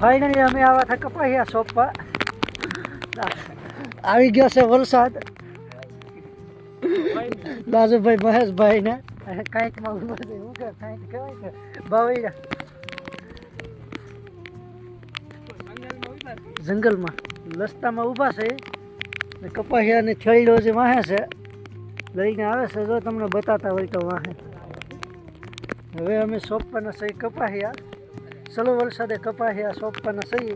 Finally અમે આવ્યા હતા કપાહિયા શોપ પર. આવી ગયો છે વરસાદ. લાજુભાઈ મહેશભાઈ ને કાંઈક માં ઉભા છે. શું કે કાંઈક કહેવાય કે બાવૈયા જંગલમાં રસ્તામાં ઊભા છે. કપાહિયાની થેલીઓ જે વાહે છે લઈને આવે છે. જો તમને બતાતા હોય તો વાહે. હવે અમે સોંપવાના સહી કપાહિયા. ચલો વરસાદે કપાહિયા સોંપવાના સહી.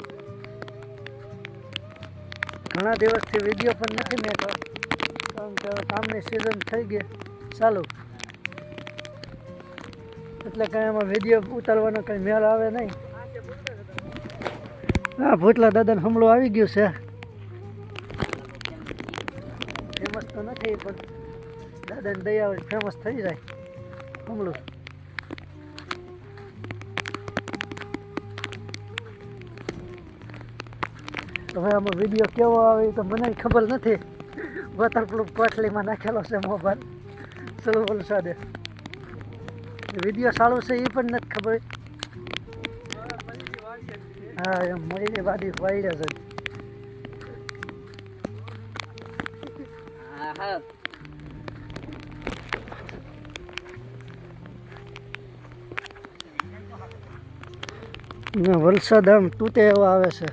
ઘણા દિવસથી વિડીયો પણ નથી મેળવ્યો કારણ કે કામની સિઝન થઈ ગઈ ચાલુ, એટલે કાંઈ એમાં વિડીયો ઉતારવાનો કંઈ મેળ આવે નહીં. હા, ભૂતલા દાદાને હમણું આવી ગયું છે. ફેમસ તો નથી પણ દાદાની દયા હોય ફેમસ થઈ જાય હમણું. હવે આમાં વિડીયો કેવો આવે તો મને ખબર નથી. વોટરપ્રૂફ કોટલીમાં નાખેલો છે મોબાઈલ. ચલો વરસાદે વિડીયો સારું છે એ પણ નથી ખબર. હા, એમ મળી વાડી વાયડા છે. વરસાદ આમ તૂટે એવો આવે છે.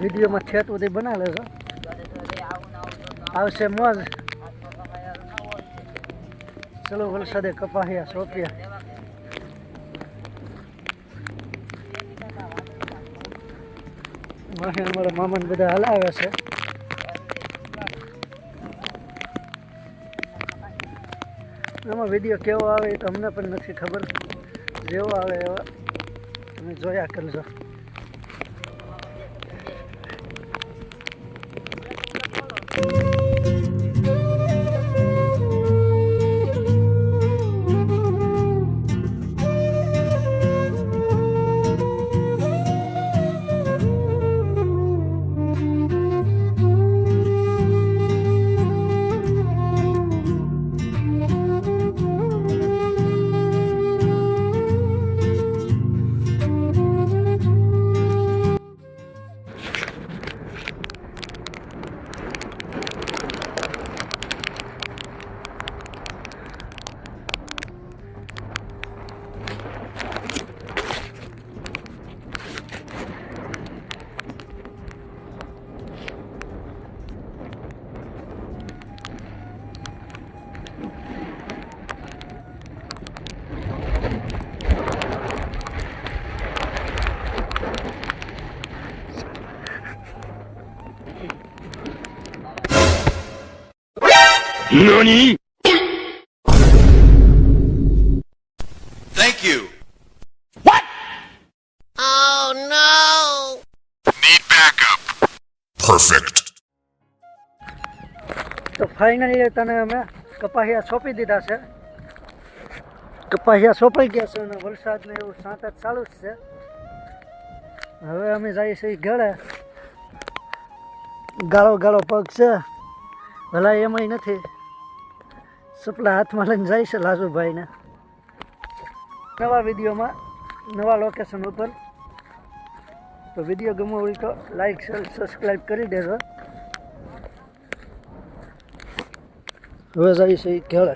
વિડીયોમાં છેટ સુધી બનાવે છે. આવશે મોજ. ચલો વરસાદે કપાહિયા સોંપ્યા. વાહે અમારા મામાને બધા હલાવે છે. એમાં વિડીયો કેવો આવે એ તો અમને પણ નથી ખબર. જેવો આવે એવા તમે જોયા કરજો. NANI?! Thank you. What? Oh no! Need backup. Perfect. તો ફાઇનલી તને અમે કપાહિયા સોંપી દીધા છે. કપાહિયા સોંપાઈ ગયા છે અને વરસાદને એવું સાંત ચાલુ જ છે. હવે અમે જઈએ છીએ ઘરે. ગાળો ગાળો પગ છે, ભલા એમાંય નથી. સપલા હાથમાં લઈને જાય છે લાજુભાઈને. નવા વિડીયોમાં નવા લોકેશન ઉપર. તો વિડીયો ગમો હોય તો લાઈક શેર સબસ્ક્રાઈબ કરી દેજો. હવે જઈએ છીએ ઘરે.